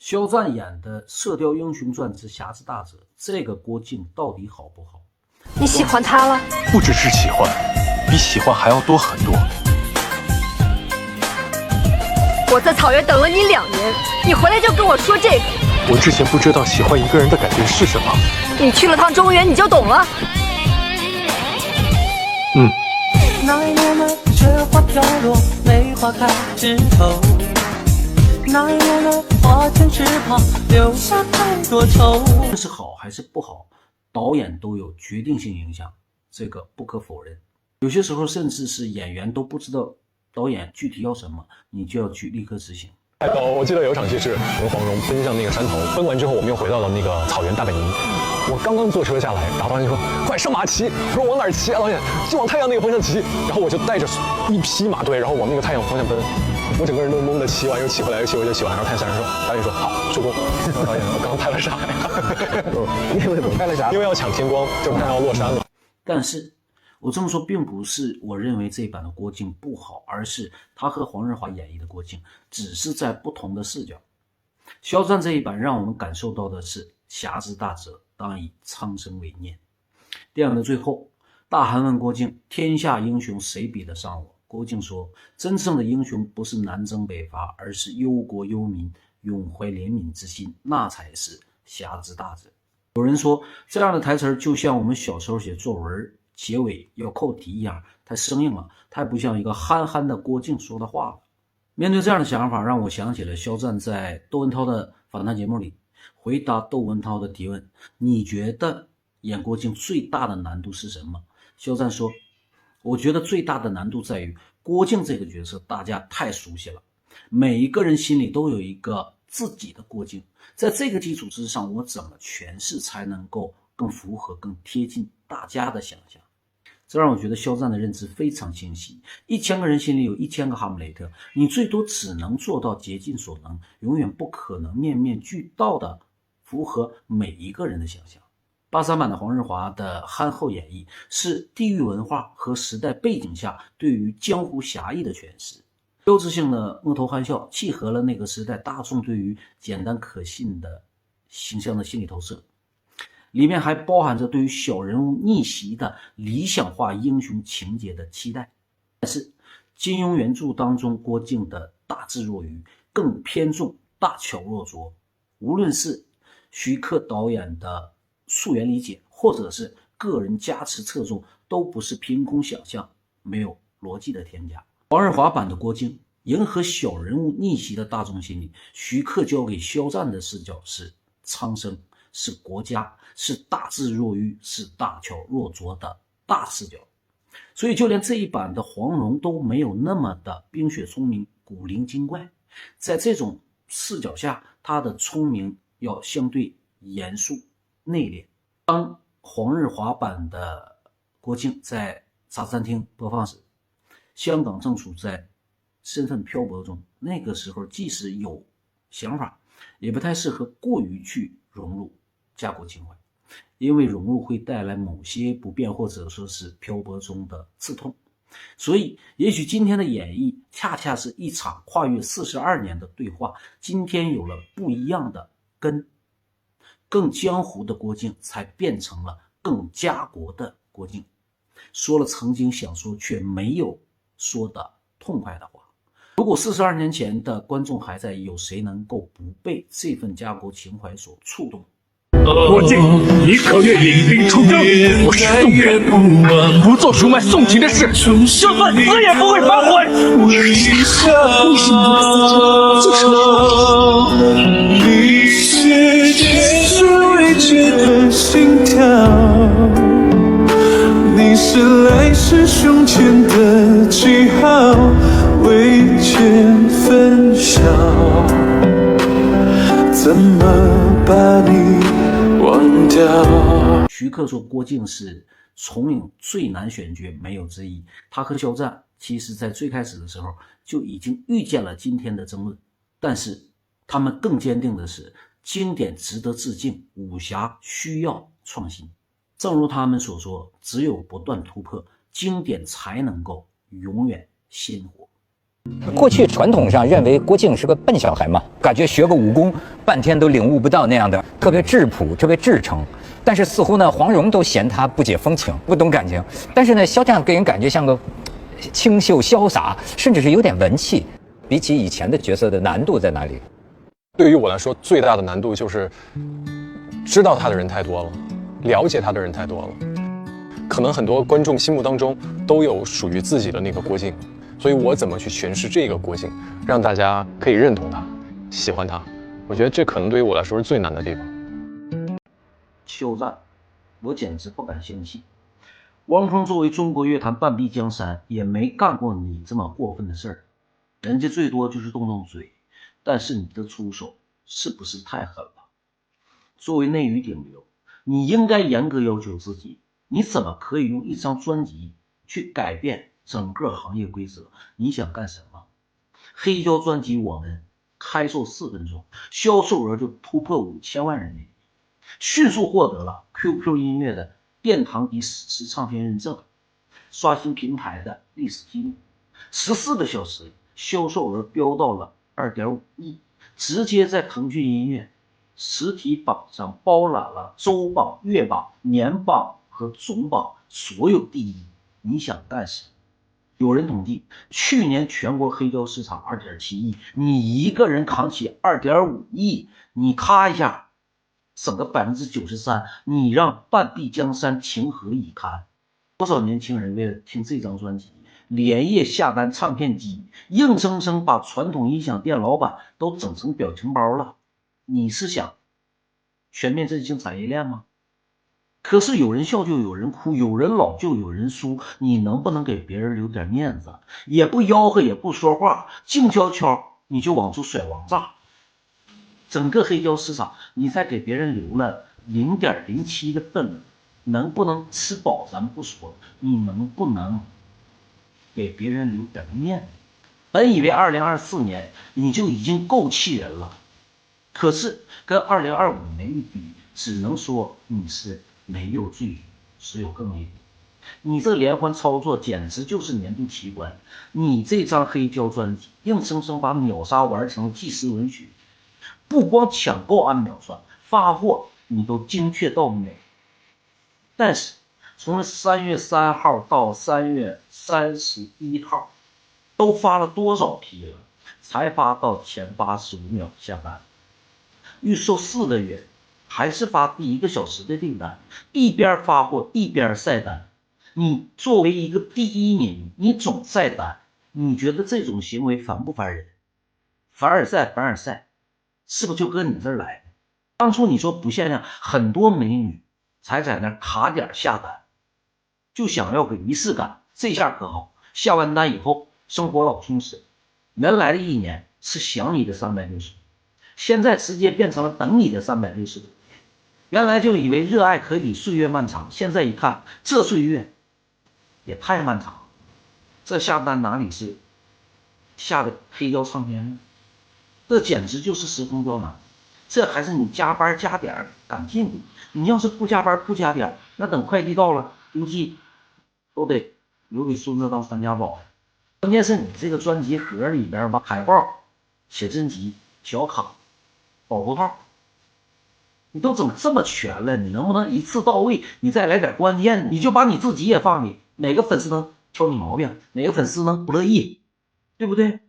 肖战演的《射雕英雄传之侠之大者》，这个郭靖到底好不好？你喜欢他了？不只是喜欢，比喜欢还要多很多。我在草原等了你2年，你回来就跟我说这个。我之前不知道喜欢一个人的感觉是什么。你去了趟中原，你就懂了。那一年的雪花飘落，梅花开枝头。那一年的花前翅膀，留下太多愁。是好还是不好，导演都有决定性影响，这个不可否认。有些时候甚至是演员都不知道导演具体要什么，你就要去立刻执行。我记得有一场戏是我跟黄蓉奔向那个山头，奔完之后我们又回到了那个草原大本营。我刚刚坐车下来，然后导演就说快上马骑。我说往哪儿骑啊？导演就往太阳那个方向骑。然后我就带着一匹马队，然后往那个太阳方向奔。我整个人都懵的，骑完又骑回来，又骑回来又骑完。然后太阳说，导演说好收工。然后导演我刚拍了啥呀？因为我拍了啥？因为要抢天光，就太阳要落山了。但是我这么说并不是我认为这一版的郭靖不好，而是他和黄日华演绎的郭靖只是在不同的视角。肖战这一版让我们感受到的是侠之大者，当以苍生为念。电影的最后，大汗问郭靖，天下英雄谁比得上我？郭靖说，真正的英雄不是南征北伐，而是忧国忧民，永怀怜悯之心，那才是侠之大者。有人说这样的台词就像我们小时候写作文结尾要扣题一样，太生硬了，太不像一个憨憨的郭靖说的话了。面对这样的想法，让我想起了肖战在窦文涛的访谈节目里回答窦文涛的提问，你觉得演郭靖最大的难度是什么？肖战说，我觉得最大的难度在于郭靖这个角色大家太熟悉了，每一个人心里都有一个自己的郭靖，在这个基础之上，我怎么诠释才能够更符合更贴近大家的想象？这让我觉得肖战的认知非常清晰，1000个人心里有1000个哈姆雷特，你最多只能做到竭尽所能，永远不可能面面俱到的符合每一个人的想象。83版的黄日华的憨厚演绎是地域文化和时代背景下对于江湖侠义的诠释，标志性的摸头憨笑契合了那个时代大众对于简单可信的形象的心理投射，里面还包含着对于小人物逆袭的理想化英雄情节的期待。但是金庸原著当中郭靖的大智若愚更偏重大巧若拙，无论是徐克导演的溯源理解或者是个人加持侧重，都不是凭空想象，没有逻辑的添加。黄日华版的郭靖迎合小人物逆袭的大众心理，徐克交给肖战的视角是苍生，是国家，是大智若愚，是大巧若拙的大视角。所以就连这一版的黄蓉都没有那么的冰雪聪明古灵精怪，在这种视角下，他的聪明要相对严肃内敛。当黄日华版的郭靖在茶餐厅播放时，香港正处在身份漂泊中，那个时候即使有想法，也不太适合过于去融入家国情怀，因为融入会带来某些不便，或者说是漂泊中的刺痛。所以也许今天的演绎恰恰是一场跨越42年的对话，今天有了不一样的根，更江湖的郭靖才变成了更家国的郭靖，说了曾经想说却没有说的痛快的话。如果42年前的观众还在，有谁能够不被这份家国情怀所触动？郭靖，你可愿领兵出征？我是宋人，不做出卖宋秦的事，就算死也不会反悔。为什么不死你是天生未知的心跳，你是来势汹涌的记号，未见分晓，怎么把你忘掉？徐克说郭靖是重影最难选角，没有之一。他和肖战其实在最开始的时候就已经预见了今天的争论，但是他们更坚定的是，经典值得致敬，武侠需要创新。正如他们所说，只有不断突破，经典才能够永远鲜活。过去传统上认为郭靖是个笨小孩嘛，感觉学个武功半天都领悟不到那样的，特别质朴，特别至诚。但是似乎呢，黄蓉都嫌他不解风情，不懂感情。但是呢，肖战给人感觉像个清秀潇洒，甚至是有点文气。比起以前的角色的难度在哪里？对于我来说，最大的难度就是知道他的人太多了，了解他的人太多了。可能很多观众心目当中都有属于自己的那个郭靖，所以我怎么去诠释这个郭靖，让大家可以认同他、喜欢他？我觉得这可能对于我来说是最难的地方。肖战，我简直不敢相信，汪峰作为中国乐坛半壁江山，也没干过你这么过分的事儿。人家最多就是动动嘴，但是你的出手是不是太狠了？作为内娱顶流，你应该严格要求自己。你怎么可以用一张专辑去改变整个行业规则？你想干什么？黑胶专辑我们开售4分钟，销售额就突破5000万人民币，迅速获得了 QQ 音乐的殿堂级实时唱片认证，刷新平台的历史记录。14个小时销售额飙到了2.5亿，直接在腾讯音乐实体榜上包揽了周榜、月榜、年榜和总榜所有第一。你想干什么？有人统计，去年全国黑胶市场2.7亿，你一个人扛起2.5亿，你咔一下省个93%，你让半壁江山情何以堪？多少年轻人为了听这张专辑连夜下单唱片机，硬生生把传统音响店老板都整成表情包了。你是想全面振兴产业链吗？可是有人笑就有人哭，有人老就有人输，你能不能给别人留点面子？也不吆喝，也不说话，静悄悄你就往出甩王炸。整个黑胶市场你才给别人留了 0.07 个份额，能不能吃饱咱不说，你能不能给别人留点面子？本以为2024年你就已经够气人了，可是跟2025年一比，只能说你是没有罪与，只有更厉害。你这连环操作简直就是年度奇观。你这张黑胶专辑硬生生把秒杀玩成纪实文学，不光抢购按秒算，发货你都精确到秒。但是从3月3号到3月31号都发了多少批了，才发到前85秒下单。预售4个月还是发第1个小时的订单，一边发货一边晒单。你作为一个第一名，你总晒单，你觉得这种行为烦不烦人？凡尔赛，凡尔赛，是不是就搁你这儿来的？当初你说不限量，很多美女才在那卡点下单，就想要个仪式感。这下可好，下完单以后生活老充实。原来的1年是想你的360，现在直接变成了等你的360。原来就以为热爱可以岁月漫长，现在一看这岁月也太漫长。这下单哪里是下的黑胶唱片呢？这简直就是时空胶囊。这还是你加班加点赶进度，你要是不加班不加点，那等快递到了估计都得留给孙子当传家宝。关键是你这个专辑盒里边吧，海报、写真集、小卡、保护号，你都整这么全了，你能不能一次到位？你再来点关键，你就把你自己也放里，哪个粉丝能挑你毛病，哪个粉丝能不乐意，对不对？